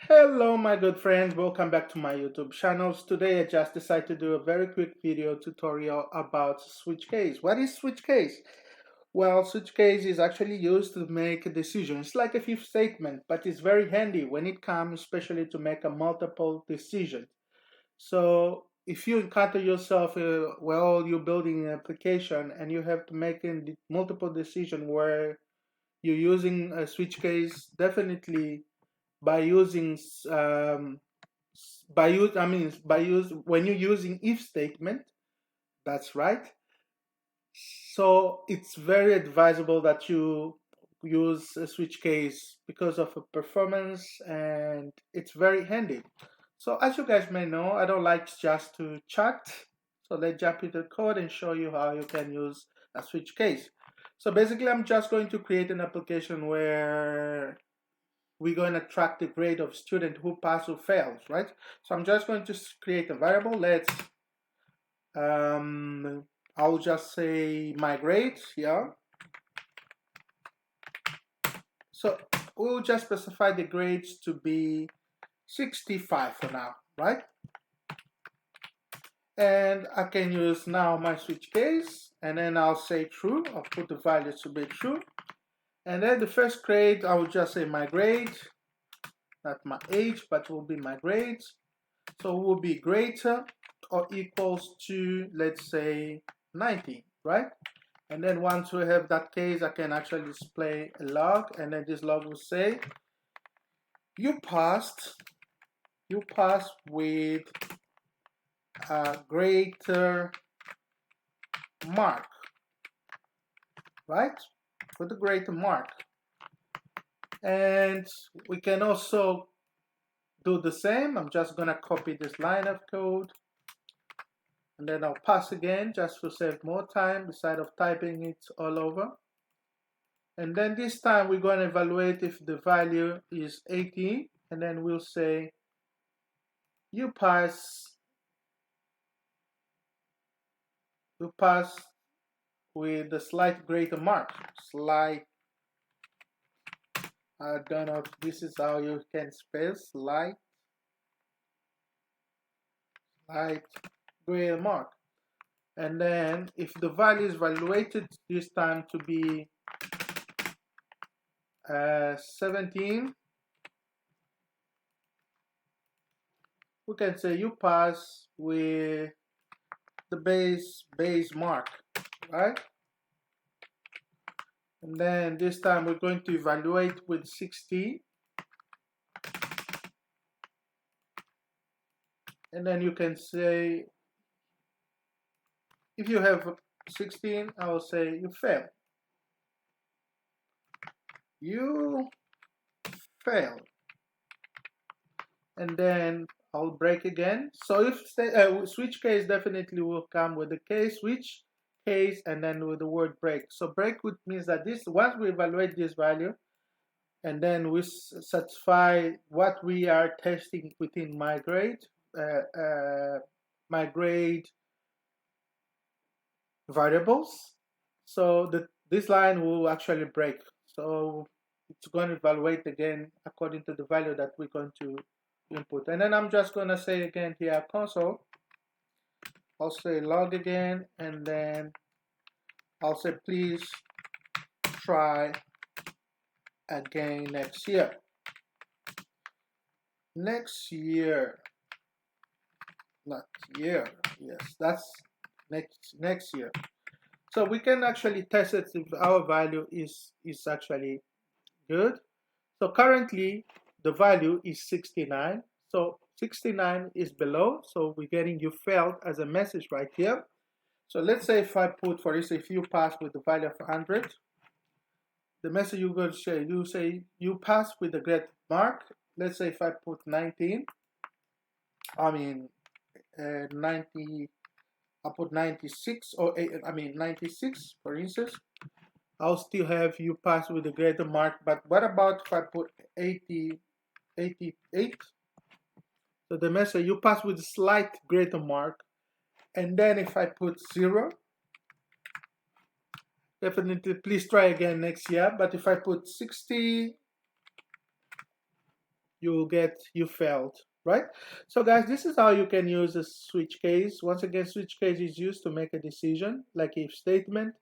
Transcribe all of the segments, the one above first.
Hello my good friends, welcome back to my YouTube channels. Today I just decided to do a very quick video tutorial about switch case. What is switch case? Well, switch case is actually used to make a decision. It's like a if statement, but it's very handy when it comes especially to make a multiple decision. So if you encounter yourself, well, you're building an application and you have to make a multiple decision where you're using a switch case, definitely by using when you're using if statement, that's right. So it's very advisable that you use a switch case because of a performance, and it's very handy. So as you guys may know, I don't like just to chat, so let's jump into the code and show you how you can use a switch case. So basically I'm just going to create an application where we're going to track the grade of student who pass or fails, right? So I'm just going to create a variable. I'll just say my grade here. So we'll just specify the grades to be 65 for now, right? And I can use now my switch case, and then I'll say true. I'll put the values to be true. And then the first grade, I will just say my grade, not my age, but will be my grade. So it will be greater or equals to, let's say, 90, right? And then once we have that case, I can actually display a log, and then this log will say, you passed with a greater mark, right? With a greater mark. And we can also do the same. I'm just gonna copy this line of code, and then I'll pass again just to save more time instead of typing it all over. And then this time we're going to evaluate if the value is 80, and then we'll say you pass with a slight greater mark. Slight, I don't know if this is how you can spell slight greater mark. And then if the value is evaluated this time to be 17, we can say you pass with the base mark, right? And then this time we're going to evaluate with 60. And then you can say, if you have 16, I will say you fail. You fail. And then I'll break again. So if switch case definitely will come with the case switch case and then with the word break. So break means that this once we evaluate this value and then we satisfy what we are testing within my grade variables. So this line will actually break. So it's going to evaluate again according to the value that we're going to input. And then I'm just going to say again here console. I'll say log again, and then I'll say please try again next year. Next year, not year. Yes, that's next year. So we can actually test it if our value is actually good. So currently the value is 69. So 69 is below. So we're getting you failed as a message right here. So let's say if I put, for instance, if you pass with the value of 100, the message you're going to share, you say you pass with the great mark. Let's say if I put 19, I mean 90, I put 96 or 96 for instance. I'll still have you pass with a greater mark, but what about if I put 88? So the message you pass with a slight greater mark, and then if I put 0, definitely please try again next year. But if I put 60, you failed, right? So guys, this is how you can use a switch case. Once again, switch case is used to make a decision, like if statement,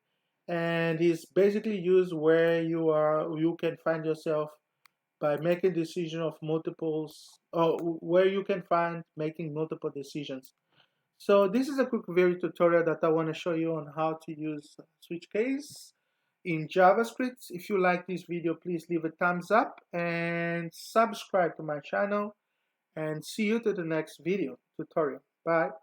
and is basically used where you can find yourself by making decision of multiples, or where you can find making multiple decisions. So this is a quick video tutorial that I want to show you on how to use switch case in JavaScript. If you like this video, please leave a thumbs up and subscribe to my channel, and see you to the next video tutorial. Bye.